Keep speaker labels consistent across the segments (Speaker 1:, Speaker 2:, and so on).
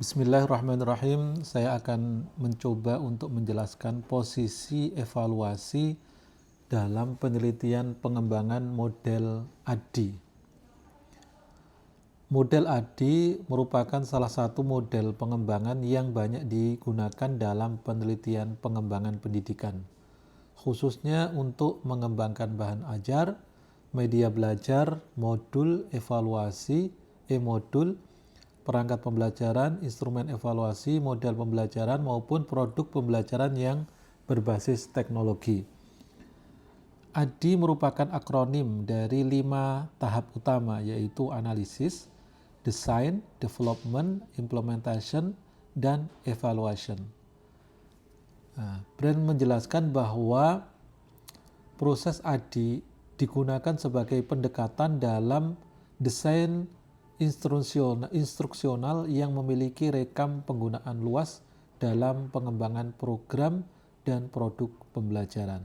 Speaker 1: Bismillahirrahmanirrahim. Saya akan mencoba untuk menjelaskan posisi evaluasi dalam penelitian pengembangan model ADDIE. Model ADDIE merupakan salah satu model pengembangan yang banyak digunakan dalam penelitian pengembangan pendidikan, khususnya untuk mengembangkan bahan ajar, media belajar, modul evaluasi, e-modul, perangkat pembelajaran, instrumen evaluasi, model pembelajaran, maupun produk pembelajaran yang berbasis teknologi. ADDIE merupakan akronim dari 5 tahap utama, yaitu analisis, design, development, implementation, dan evaluation. Brand menjelaskan bahwa proses ADDIE digunakan sebagai pendekatan dalam desain instruksional yang memiliki rekam penggunaan luas dalam pengembangan program dan produk pembelajaran.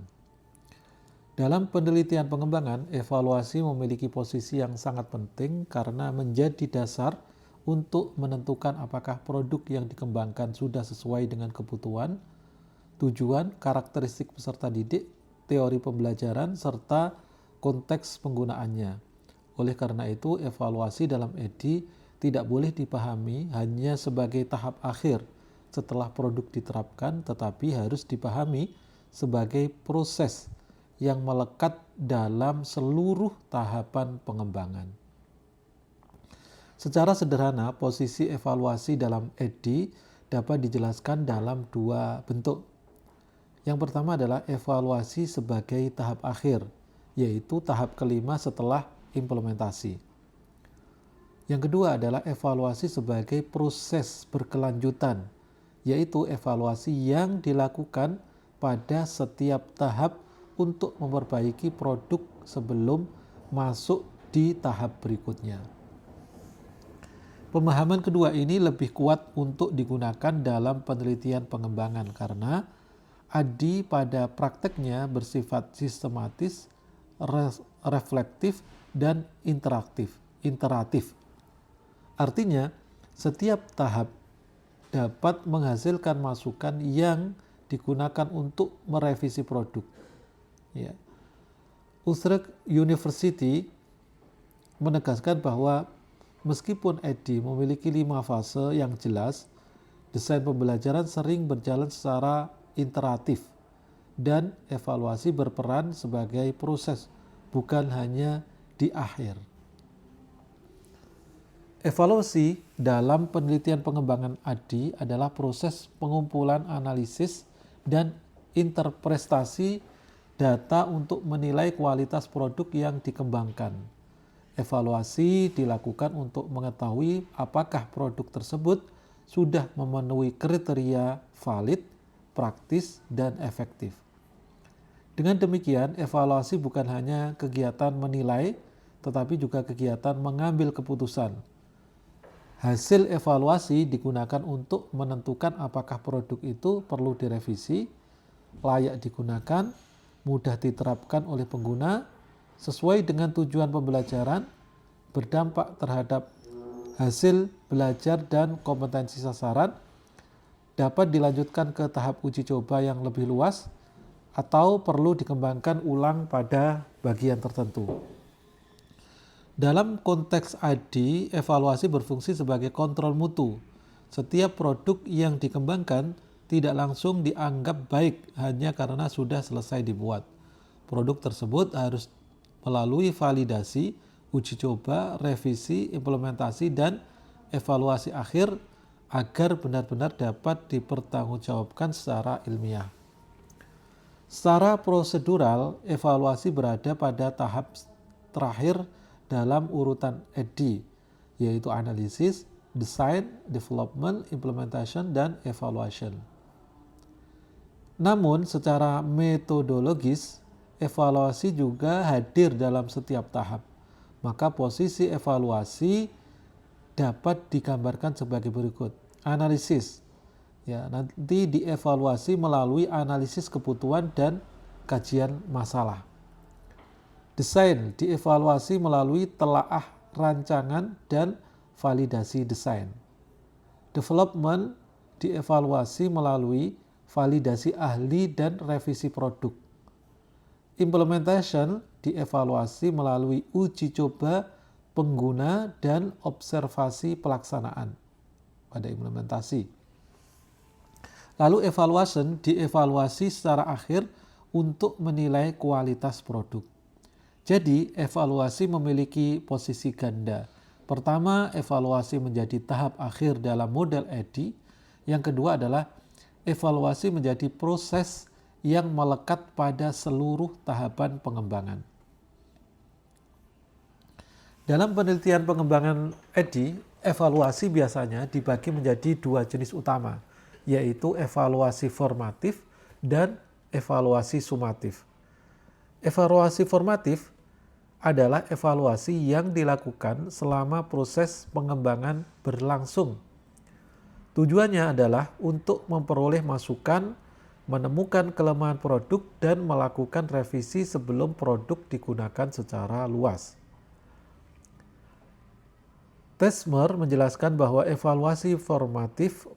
Speaker 1: Dalam penelitian pengembangan, evaluasi memiliki posisi yang sangat penting karena menjadi dasar untuk menentukan apakah produk yang dikembangkan sudah sesuai dengan kebutuhan, tujuan, karakteristik peserta didik, teori pembelajaran, serta konteks penggunaannya. Oleh karena itu, evaluasi dalam ADDIE tidak boleh dipahami hanya sebagai tahap akhir setelah produk diterapkan, tetapi harus dipahami sebagai proses yang melekat dalam seluruh tahapan pengembangan. Secara sederhana, posisi evaluasi dalam ADDIE dapat dijelaskan dalam 2 bentuk. Yang pertama adalah evaluasi sebagai tahap akhir, yaitu tahap kelima setelah implementasi. Yang kedua adalah evaluasi sebagai proses berkelanjutan, yaitu evaluasi yang dilakukan pada setiap tahap untuk memperbaiki produk sebelum masuk di tahap berikutnya. Pemahaman kedua ini lebih kuat untuk digunakan dalam penelitian pengembangan karena ADDIE pada prakteknya bersifat sistematis, reflektif, dan iteratif. Artinya, setiap tahap dapat menghasilkan masukan yang digunakan untuk merevisi produk. Utrecht University menegaskan bahwa meskipun ADDIE memiliki 5 fase yang jelas, desain pembelajaran sering berjalan secara iteratif dan evaluasi berperan sebagai proses, bukan hanya di akhir. Evaluasi dalam penelitian pengembangan ADDIE adalah proses pengumpulan analisis dan interpretasi data untuk menilai kualitas produk yang dikembangkan. Evaluasi dilakukan untuk mengetahui apakah produk tersebut sudah memenuhi kriteria valid, praktis, dan efektif. Dengan demikian, evaluasi bukan hanya kegiatan menilai, tetapi juga kegiatan mengambil keputusan. Hasil evaluasi digunakan untuk menentukan apakah produk itu perlu direvisi, layak digunakan, mudah diterapkan oleh pengguna, sesuai dengan tujuan pembelajaran, berdampak terhadap hasil belajar dan kompetensi sasaran, dapat dilanjutkan ke tahap uji coba yang lebih luas, atau perlu dikembangkan ulang pada bagian tertentu. Dalam konteks ADDIE, evaluasi berfungsi sebagai kontrol mutu. Setiap produk yang dikembangkan tidak langsung dianggap baik hanya karena sudah selesai dibuat. Produk tersebut harus melalui validasi, uji coba, revisi, implementasi, dan evaluasi akhir agar benar-benar dapat dipertanggungjawabkan secara ilmiah. Secara prosedural, evaluasi berada pada tahap terakhir dalam urutan ADDIE, yaitu analisis, design, development, implementation, dan evaluation. Namun, secara metodologis, evaluasi juga hadir dalam setiap tahap. Maka posisi evaluasi dapat digambarkan sebagai berikut. Analisis. Nanti dievaluasi melalui analisis kebutuhan dan kajian masalah. Desain dievaluasi melalui telaah rancangan dan validasi desain. Development dievaluasi melalui validasi ahli dan revisi produk. Implementation dievaluasi melalui uji coba pengguna dan observasi pelaksanaan pada implementasi. Lalu evaluation dievaluasi secara akhir untuk menilai kualitas produk. Jadi evaluasi memiliki posisi ganda. Pertama, evaluasi menjadi tahap akhir dalam model EDI. Yang kedua adalah evaluasi menjadi proses yang melekat pada seluruh tahapan pengembangan. Dalam penelitian pengembangan EDI, evaluasi biasanya dibagi menjadi dua jenis utama, yaitu evaluasi formatif dan evaluasi sumatif. Evaluasi formatif adalah evaluasi yang dilakukan selama proses pengembangan berlangsung. Tujuannya adalah untuk memperoleh masukan, menemukan kelemahan produk, dan melakukan revisi sebelum produk digunakan secara luas. Tesmer menjelaskan bahwa evaluasi formatif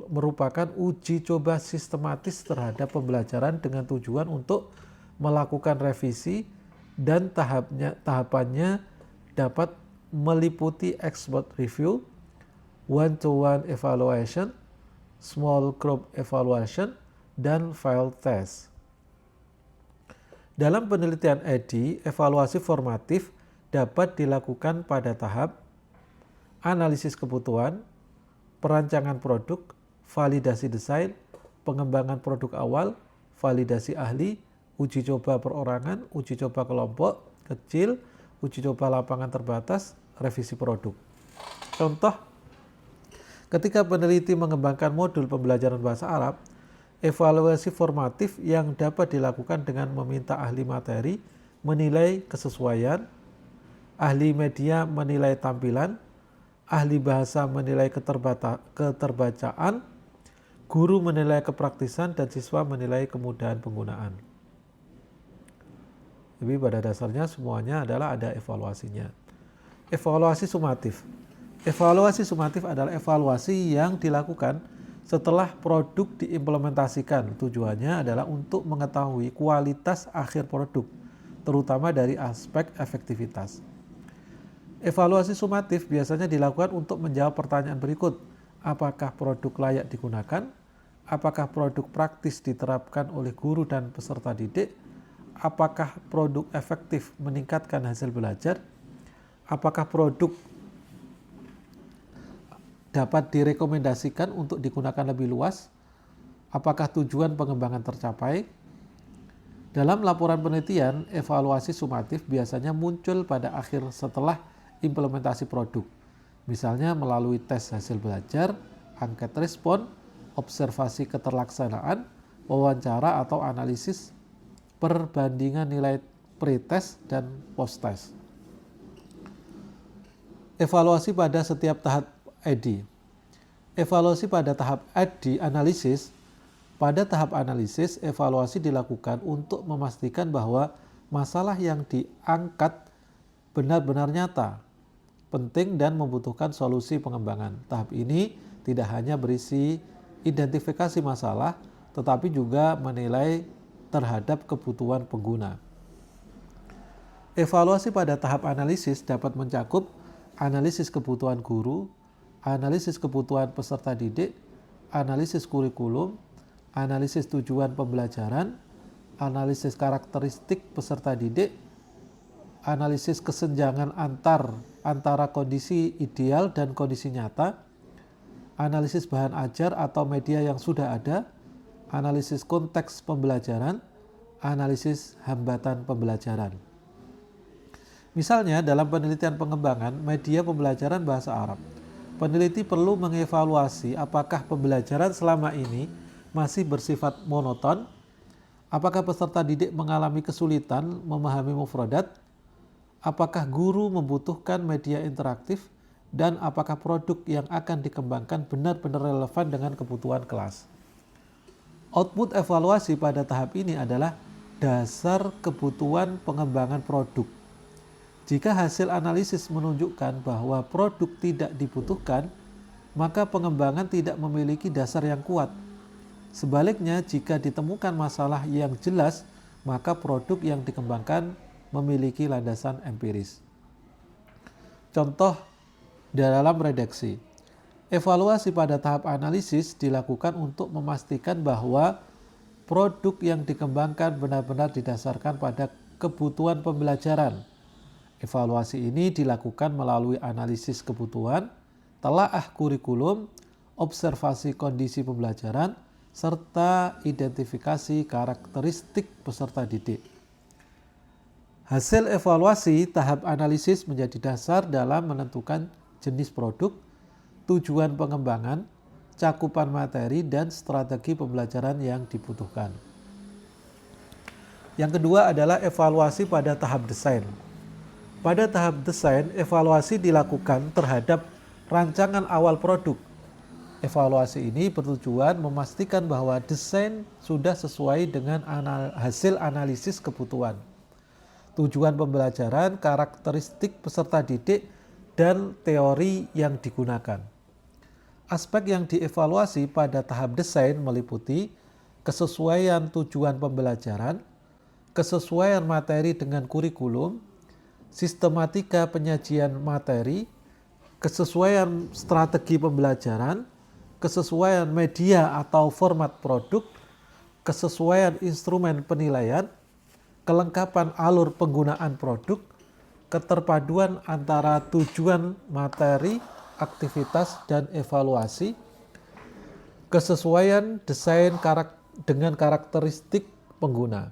Speaker 1: merupakan uji coba sistematis terhadap pembelajaran dengan tujuan untuk melakukan revisi dan tahapannya dapat meliputi expert review, one-to-one evaluation, small group evaluation, dan file test. Dalam penelitian EDI, evaluasi formatif dapat dilakukan pada tahap analisis kebutuhan, perancangan produk, validasi desain, pengembangan produk awal, validasi ahli, uji coba perorangan, uji coba kelompok kecil, uji coba lapangan terbatas, revisi produk. Contoh, ketika peneliti mengembangkan modul pembelajaran bahasa Arab, evaluasi formatif yang dapat dilakukan dengan meminta ahli materi menilai kesesuaian, ahli media menilai tampilan, ahli bahasa menilai keterbacaan, guru menilai kepraktisan, dan siswa menilai kemudahan penggunaan. Jadi pada dasarnya semuanya adalah ada evaluasinya. Evaluasi sumatif. Evaluasi sumatif adalah evaluasi yang dilakukan setelah produk diimplementasikan. Tujuannya adalah untuk mengetahui kualitas akhir produk, terutama dari aspek efektivitas. Evaluasi sumatif biasanya dilakukan untuk menjawab pertanyaan berikut. Apakah produk layak digunakan? Apakah produk praktis diterapkan oleh guru dan peserta didik? Apakah produk efektif meningkatkan hasil belajar? Apakah produk dapat direkomendasikan untuk digunakan lebih luas? Apakah tujuan pengembangan tercapai? Dalam laporan penelitian, evaluasi sumatif biasanya muncul pada akhir setelah implementasi produk, misalnya melalui tes hasil belajar, angket respon, observasi keterlaksanaan, wawancara atau analisis perbandingan nilai pre-test dan post-test. Evaluasi pada setiap tahap EDI. Evaluasi pada tahap EDI analisis. Pada tahap analisis, evaluasi dilakukan untuk memastikan bahwa masalah yang diangkat benar-benar nyata, penting, dan membutuhkan solusi pengembangan. Tahap ini tidak hanya berisi identifikasi masalah, tetapi juga menilai terhadap kebutuhan pengguna. Evaluasi pada tahap analisis dapat mencakup analisis kebutuhan guru, analisis kebutuhan peserta didik, analisis kurikulum, analisis tujuan pembelajaran, analisis karakteristik peserta didik, analisis kesenjangan antara kondisi ideal dan kondisi nyata, analisis bahan ajar atau media yang sudah ada, analisis konteks pembelajaran, analisis hambatan pembelajaran. Misalnya dalam penelitian pengembangan media pembelajaran bahasa Arab, peneliti perlu mengevaluasi apakah pembelajaran selama ini masih bersifat monoton, apakah peserta didik mengalami kesulitan memahami mufradat, apakah guru membutuhkan media interaktif, dan apakah produk yang akan dikembangkan benar-benar relevan dengan kebutuhan kelas. Output evaluasi pada tahap ini adalah dasar kebutuhan pengembangan produk. Jika hasil analisis menunjukkan bahwa produk tidak dibutuhkan, maka pengembangan tidak memiliki dasar yang kuat. Sebaliknya, jika ditemukan masalah yang jelas, maka produk yang dikembangkan memiliki landasan empiris. Contoh dalam redaksi. Evaluasi pada tahap analisis dilakukan untuk memastikan bahwa produk yang dikembangkan benar-benar didasarkan pada kebutuhan pembelajaran. Evaluasi ini dilakukan melalui analisis kebutuhan, telaah kurikulum, observasi kondisi pembelajaran, serta identifikasi karakteristik peserta didik. Hasil evaluasi tahap analisis menjadi dasar dalam menentukan jenis produk, tujuan pengembangan, cakupan materi, dan strategi pembelajaran yang dibutuhkan. Yang kedua adalah evaluasi pada tahap desain. Pada tahap desain, evaluasi dilakukan terhadap rancangan awal produk. Evaluasi ini bertujuan memastikan bahwa desain sudah sesuai dengan hasil analisis kebutuhan, tujuan pembelajaran, karakteristik peserta didik, dan teori yang digunakan. Aspek yang dievaluasi pada tahap desain meliputi kesesuaian tujuan pembelajaran, kesesuaian materi dengan kurikulum, sistematika penyajian materi, kesesuaian strategi pembelajaran, kesesuaian media atau format produk, kesesuaian instrumen penilaian, kelengkapan alur penggunaan produk, keterpaduan antara tujuan materi, aktivitas, dan evaluasi, kesesuaian desain dengan karakteristik pengguna.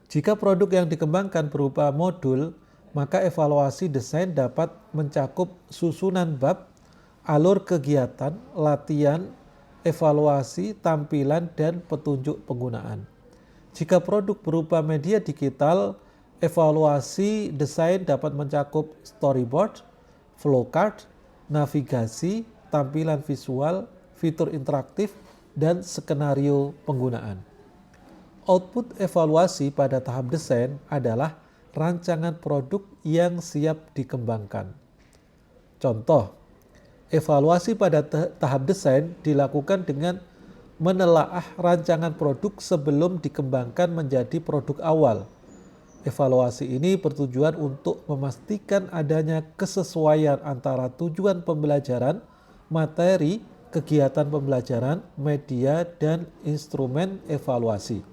Speaker 1: Jika produk yang dikembangkan berupa modul, maka evaluasi desain dapat mencakup susunan bab, alur kegiatan, latihan, evaluasi, tampilan, dan petunjuk penggunaan. Jika produk berupa media digital, evaluasi desain dapat mencakup storyboard, flowchart, navigasi, tampilan visual, fitur interaktif, dan skenario penggunaan. Output evaluasi pada tahap desain adalah rancangan produk yang siap dikembangkan. Contoh, evaluasi pada tahap desain dilakukan dengan menelaah rancangan produk sebelum dikembangkan menjadi produk awal. Evaluasi ini bertujuan untuk memastikan adanya kesesuaian antara tujuan pembelajaran, materi, kegiatan pembelajaran, media, dan instrumen evaluasi.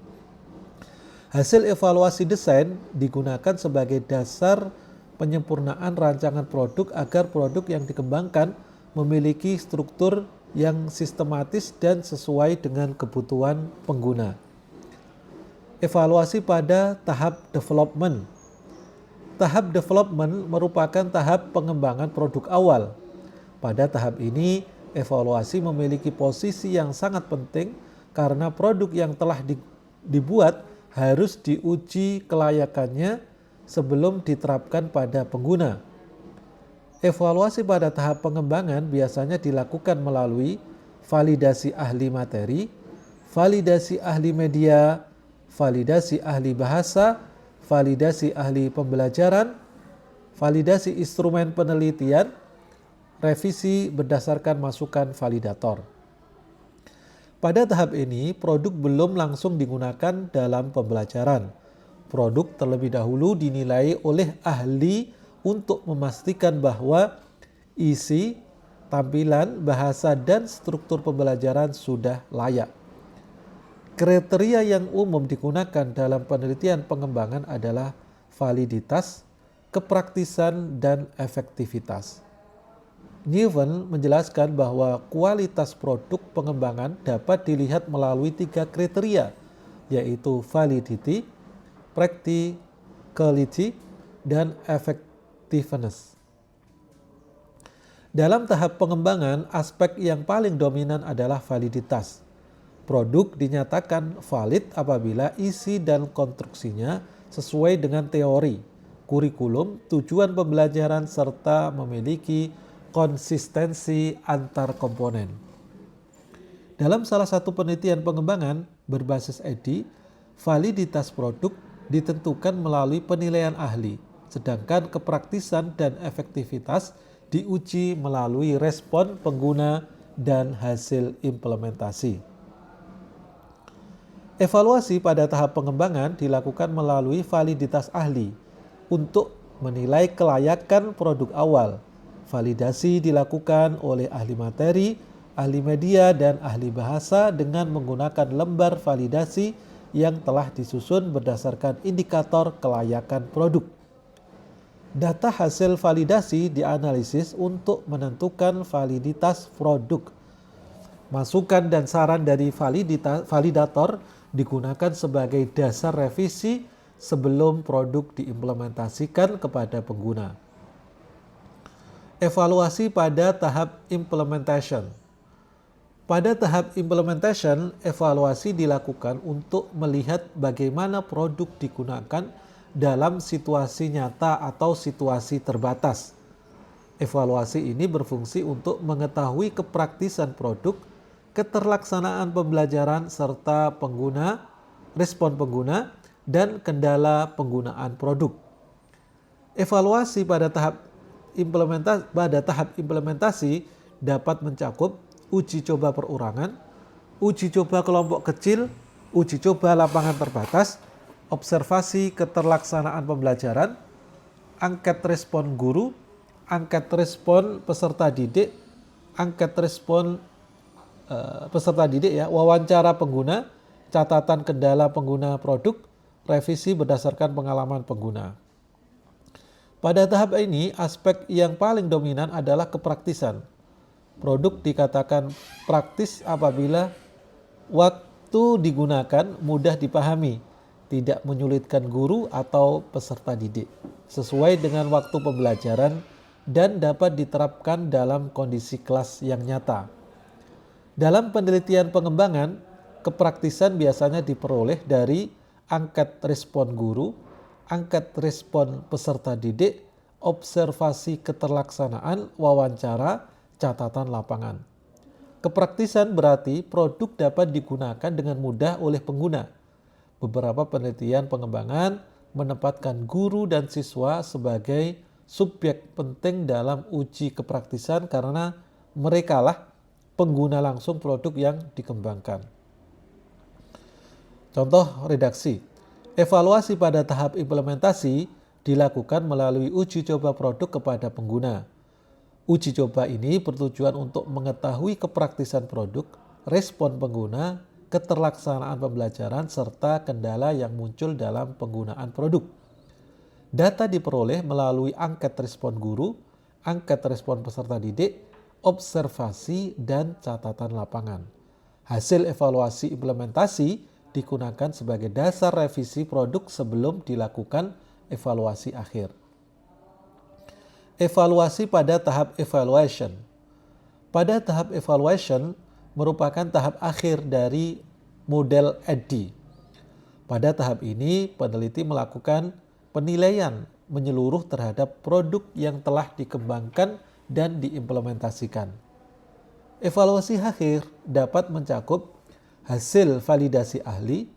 Speaker 1: Hasil evaluasi desain digunakan sebagai dasar penyempurnaan rancangan produk agar produk yang dikembangkan memiliki struktur yang sistematis dan sesuai dengan kebutuhan pengguna. Evaluasi pada tahap development. Tahap development merupakan tahap pengembangan produk awal. Pada tahap ini, evaluasi memiliki posisi yang sangat penting karena produk yang telah dibuat harus diuji kelayakannya sebelum diterapkan pada pengguna. Evaluasi pada tahap pengembangan biasanya dilakukan melalui validasi ahli materi, validasi ahli media, validasi ahli bahasa, validasi ahli pembelajaran, validasi instrumen penelitian, revisi berdasarkan masukan validator. Pada tahap ini, produk belum langsung digunakan dalam pembelajaran. Produk terlebih dahulu dinilai oleh ahli untuk memastikan bahwa isi, tampilan, bahasa, dan struktur pembelajaran sudah layak. Kriteria yang umum digunakan dalam penelitian pengembangan adalah validitas, kepraktisan, dan efektivitas. Neven menjelaskan bahwa kualitas produk pengembangan dapat dilihat melalui 3 kriteria, yaitu validity, practicality, dan effectiveness. Dalam tahap pengembangan, aspek yang paling dominan adalah validitas. Produk dinyatakan valid apabila isi dan konstruksinya sesuai dengan teori, kurikulum, tujuan pembelajaran, serta memiliki konsistensi antar komponen. Dalam salah satu penelitian pengembangan berbasis EDI, validitas produk ditentukan melalui penilaian ahli, sedangkan kepraktisan dan efektivitas diuji melalui respon pengguna dan hasil implementasi. Evaluasi pada tahap pengembangan dilakukan melalui validitas ahli untuk menilai kelayakan produk awal. Validasi dilakukan oleh ahli materi, ahli media, dan ahli bahasa dengan menggunakan lembar validasi yang telah disusun berdasarkan indikator kelayakan produk. Data hasil validasi dianalisis untuk menentukan validitas produk. Masukan dan saran dari validator digunakan sebagai dasar revisi sebelum produk diimplementasikan kepada pengguna. Evaluasi pada tahap implementation. Pada tahap implementation, evaluasi dilakukan untuk melihat bagaimana produk digunakan dalam situasi nyata atau situasi terbatas. Evaluasi ini berfungsi untuk mengetahui kepraktisan produk, keterlaksanaan pembelajaran serta respon pengguna, dan kendala penggunaan produk. Evaluasi pada tahap implementasi dapat mencakup uji coba perorangan, uji coba kelompok kecil, uji coba lapangan terbatas, observasi keterlaksanaan pembelajaran, angket respon guru, angket respon peserta didik, wawancara pengguna, catatan kendala pengguna produk, revisi berdasarkan pengalaman pengguna. Pada tahap ini, aspek yang paling dominan adalah kepraktisan. Produk dikatakan praktis apabila waktu digunakan mudah dipahami, tidak menyulitkan guru atau peserta didik, sesuai dengan waktu pembelajaran dan dapat diterapkan dalam kondisi kelas yang nyata. Dalam penelitian pengembangan, kepraktisan biasanya diperoleh dari angket respon guru, angket respon peserta didik, observasi keterlaksanaan, wawancara, catatan lapangan. Kepraktisan berarti produk dapat digunakan dengan mudah oleh pengguna. Beberapa penelitian pengembangan menempatkan guru dan siswa sebagai subjek penting dalam uji kepraktisan karena merekalah pengguna langsung produk yang dikembangkan. Contoh redaksi. Evaluasi pada tahap implementasi dilakukan melalui uji coba produk kepada pengguna. Uji coba ini bertujuan untuk mengetahui kepraktisan produk, respon pengguna, keterlaksanaan pembelajaran, serta kendala yang muncul dalam penggunaan produk. Data diperoleh melalui angket respon guru, angket respon peserta didik, observasi, dan catatan lapangan. Hasil evaluasi implementasi digunakan sebagai dasar revisi produk sebelum dilakukan evaluasi akhir. Evaluasi pada tahap evaluation. Pada tahap evaluation merupakan tahap akhir dari model EDDI. Pada tahap ini, peneliti melakukan penilaian menyeluruh terhadap produk yang telah dikembangkan dan diimplementasikan. Evaluasi akhir dapat mencakup hasil validasi ahli,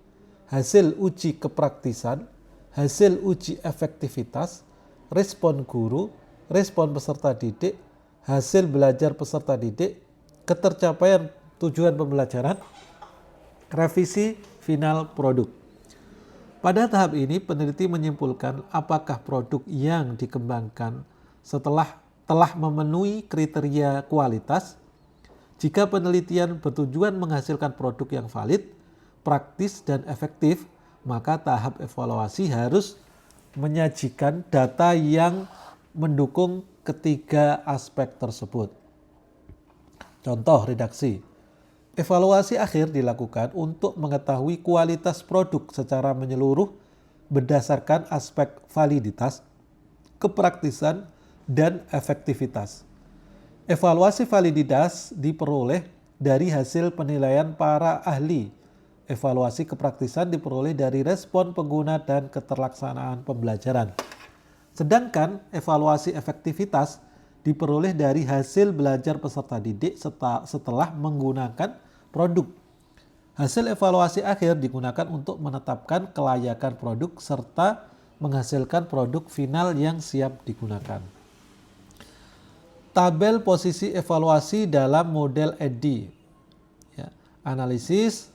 Speaker 1: hasil uji kepraktisan, hasil uji efektivitas, respon guru, respon peserta didik, hasil belajar peserta didik, ketercapaian tujuan pembelajaran, revisi final produk. Pada tahap ini peneliti menyimpulkan apakah produk yang dikembangkan telah memenuhi kriteria kualitas. Jika penelitian bertujuan menghasilkan produk yang valid, praktis, dan efektif, maka tahap evaluasi harus menyajikan data yang mendukung ketiga aspek tersebut. Contoh redaksi. Evaluasi akhir dilakukan untuk mengetahui kualitas produk secara menyeluruh berdasarkan aspek validitas, kepraktisan, dan efektivitas. Evaluasi validitas diperoleh dari hasil penilaian para ahli. Evaluasi kepraktisan diperoleh dari respon pengguna dan keterlaksanaan pembelajaran. Sedangkan evaluasi efektivitas diperoleh dari hasil belajar peserta didik setelah menggunakan produk. Hasil evaluasi akhir digunakan untuk menetapkan kelayakan produk serta menghasilkan produk final yang siap digunakan. tabel posisi evaluasi dalam model EDDI. Ya, analisis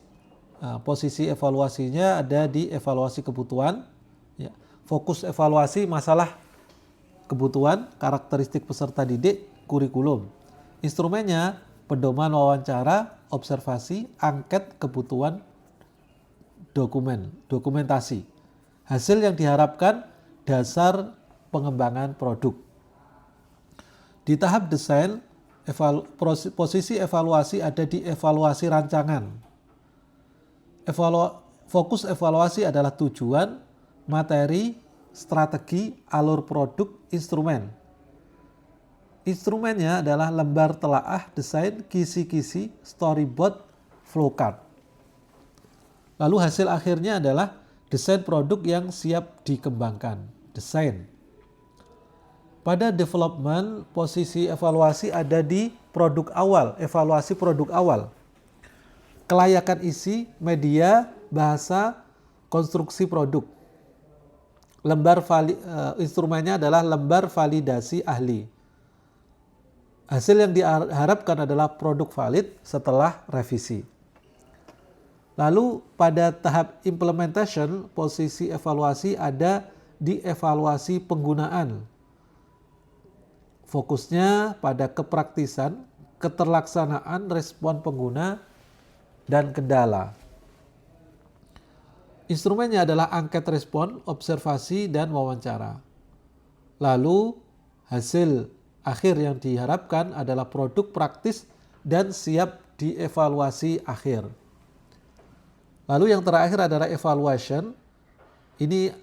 Speaker 1: posisi evaluasinya ada di evaluasi kebutuhan. Ya, fokus evaluasi masalah kebutuhan, karakteristik peserta didik, kurikulum. Instrumennya pedoman wawancara, observasi, angket, kebutuhan, dokumentasi. Hasil yang diharapkan dasar pengembangan produk. Di tahap desain, posisi evaluasi ada di evaluasi rancangan. Fokus evaluasi adalah tujuan, materi, strategi, alur produk, instrumen. Instrumennya adalah lembar telaah, desain, kisi-kisi, storyboard, flowcard. Lalu hasil akhirnya adalah desain produk yang siap dikembangkan, desain. Pada development, posisi evaluasi ada di produk awal, evaluasi produk awal. Kelayakan isi, media, bahasa, konstruksi produk. Instrumennya adalah lembar validasi ahli. Hasil yang diharapkan adalah produk valid setelah revisi. Lalu pada tahap implementation, posisi evaluasi ada di evaluasi penggunaan. Fokusnya pada kepraktisan, keterlaksanaan, respon pengguna, dan kendala. Instrumennya adalah angket respon, observasi, dan wawancara. Lalu hasil akhir yang diharapkan adalah produk praktis dan siap dievaluasi akhir. Lalu yang terakhir adalah evaluation. Ini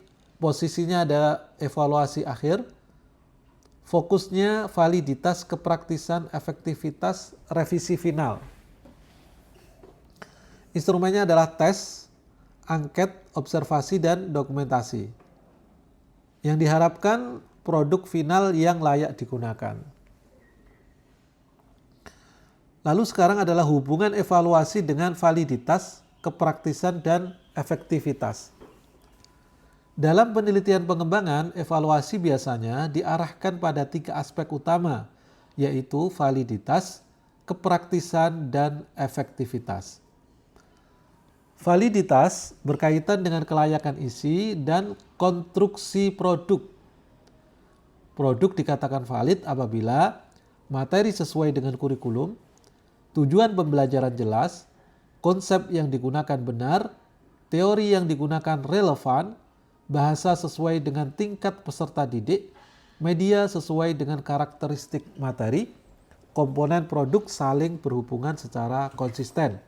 Speaker 1: posisinya ada evaluasi akhir. Fokusnya validitas, kepraktisan, efektivitas, revisi final. Instrumennya adalah tes, angket, observasi, dan dokumentasi. Yang diharapkan produk final yang layak digunakan. Lalu sekarang adalah hubungan evaluasi dengan validitas, kepraktisan, dan efektivitas. Dalam penelitian pengembangan, evaluasi biasanya diarahkan pada 3 aspek utama, yaitu validitas, kepraktisan, dan efektivitas. Validitas berkaitan dengan kelayakan isi dan konstruksi produk. Produk dikatakan valid apabila materi sesuai dengan kurikulum, tujuan pembelajaran jelas, konsep yang digunakan benar, teori yang digunakan relevan, bahasa sesuai dengan tingkat peserta didik, media sesuai dengan karakteristik materi, komponen produk saling berhubungan secara konsisten.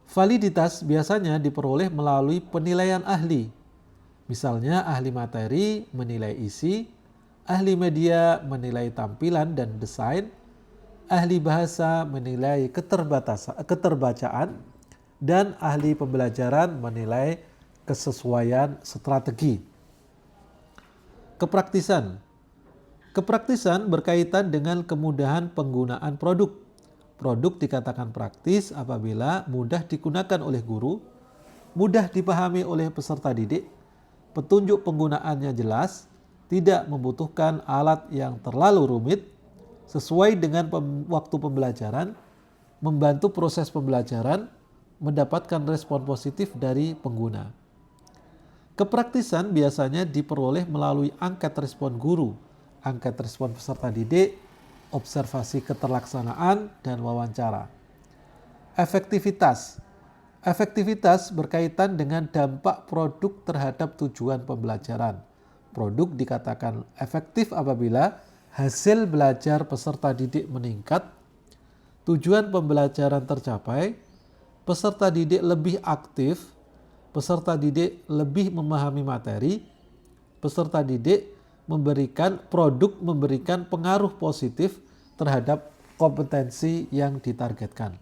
Speaker 1: Validitas biasanya diperoleh melalui penilaian ahli. Misalnya ahli materi menilai isi, ahli media menilai tampilan dan desain, ahli bahasa menilai keterbacaan, dan ahli pembelajaran menilai kesesuaian strategi. Kepraktisan. Kepraktisan berkaitan dengan kemudahan penggunaan produk. Produk dikatakan praktis apabila mudah digunakan oleh guru, mudah dipahami oleh peserta didik, petunjuk penggunaannya jelas, tidak membutuhkan alat yang terlalu rumit, sesuai dengan waktu pembelajaran, membantu proses pembelajaran, mendapatkan respon positif dari pengguna. Kepraktisan biasanya diperoleh melalui angket respon guru, angket respon peserta didik, observasi keterlaksanaan, dan wawancara. Efektivitas. Efektivitas berkaitan dengan dampak produk terhadap tujuan pembelajaran. Produk dikatakan efektif apabila hasil belajar peserta didik meningkat, tujuan pembelajaran tercapai, peserta didik lebih aktif, peserta didik lebih memahami materi, peserta didik memberikan pengaruh positif terhadap kompetensi yang ditargetkan.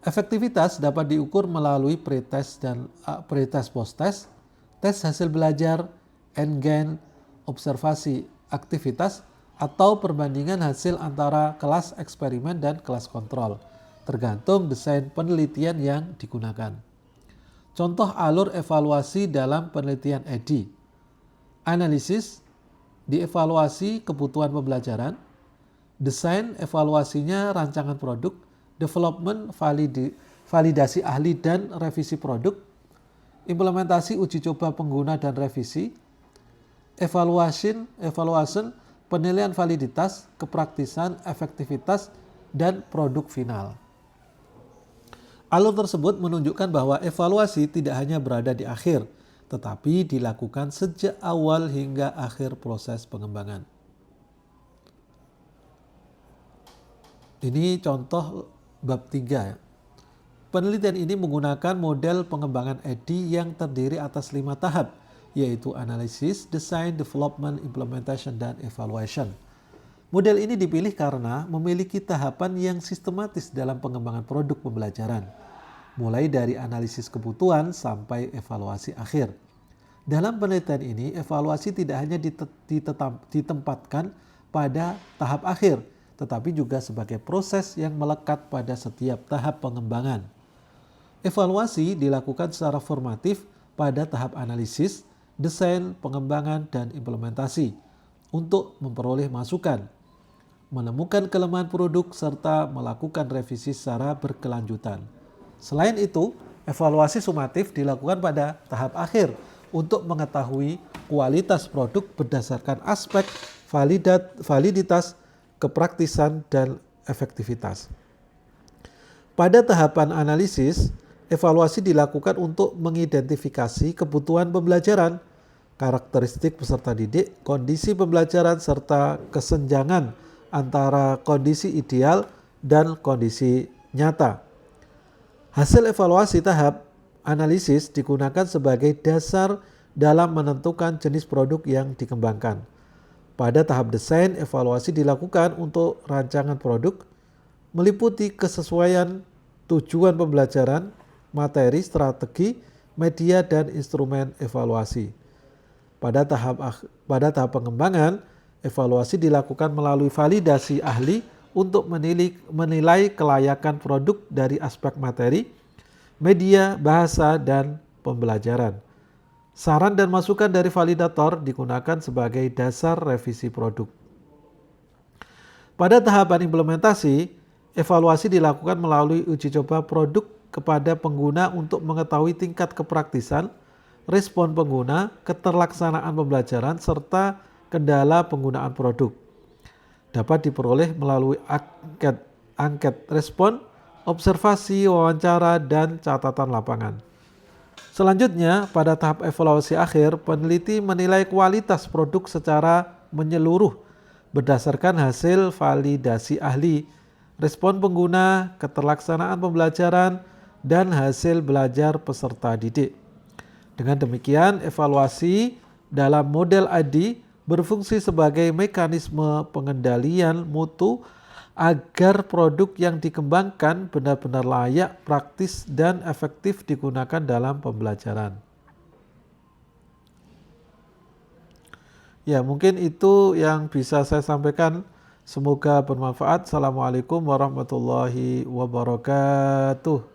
Speaker 1: Efektivitas dapat diukur melalui pretest dan pretest post-test, tes hasil belajar, endgain, observasi aktivitas, atau perbandingan hasil antara kelas eksperimen dan kelas kontrol, tergantung desain penelitian yang digunakan. Contoh alur evaluasi dalam penelitian EDDI. Analisis, dievaluasi kebutuhan pembelajaran, desain evaluasinya rancangan produk, development validasi ahli dan revisi produk, implementasi uji coba pengguna dan revisi, evaluation penilaian validitas, kepraktisan, efektivitas, dan produk final. Alur tersebut menunjukkan bahwa evaluasi tidak hanya berada di akhir, tetapi dilakukan sejak awal hingga akhir proses pengembangan. Ini contoh bab 3 ya. Penelitian ini menggunakan model pengembangan EDDI yang terdiri atas 5 tahap, yaitu analisis, design, development, implementation, dan evaluation. Model ini dipilih karena memiliki tahapan yang sistematis dalam pengembangan produk pembelajaran, mulai dari analisis kebutuhan sampai evaluasi akhir. Dalam penelitian ini, evaluasi tidak hanya ditempatkan pada tahap akhir, tetapi juga sebagai proses yang melekat pada setiap tahap pengembangan. Evaluasi dilakukan secara formatif pada tahap analisis, desain, pengembangan, dan implementasi untuk memperoleh masukan, menemukan kelemahan produk, serta melakukan revisi secara berkelanjutan. Selain itu, evaluasi sumatif dilakukan pada tahap akhir untuk mengetahui kualitas produk berdasarkan aspek validitas, kepraktisan, dan efektivitas. Pada tahapan analisis, evaluasi dilakukan untuk mengidentifikasi kebutuhan pembelajaran, karakteristik peserta didik, kondisi pembelajaran, serta kesenjangan antara kondisi ideal dan kondisi nyata. Hasil evaluasi tahap analisis digunakan sebagai dasar dalam menentukan jenis produk yang dikembangkan. Pada tahap desain, evaluasi dilakukan untuk rancangan produk, meliputi kesesuaian tujuan pembelajaran, materi, strategi, media, dan instrumen evaluasi. Pada tahap pengembangan, evaluasi dilakukan melalui validasi ahli untuk menilai kelayakan produk dari aspek materi, media, bahasa, dan pembelajaran. Saran dan masukan dari validator digunakan sebagai dasar revisi produk. Pada tahapan implementasi, evaluasi dilakukan melalui uji coba produk kepada pengguna untuk mengetahui tingkat kepraktisan, respon pengguna, keterlaksanaan pembelajaran, serta kendala penggunaan produk. Dapat diperoleh melalui angket respon, observasi, wawancara, dan catatan lapangan. Selanjutnya, pada tahap evaluasi akhir, peneliti menilai kualitas produk secara menyeluruh berdasarkan hasil validasi ahli, respon pengguna, keterlaksanaan pembelajaran, dan hasil belajar peserta didik. Dengan demikian, evaluasi dalam model EDDI berfungsi sebagai mekanisme pengendalian mutu agar produk yang dikembangkan benar-benar layak, praktis, dan efektif digunakan dalam pembelajaran. Ya, mungkin itu yang bisa saya sampaikan. Semoga bermanfaat. Assalamualaikum warahmatullahi wabarakatuh.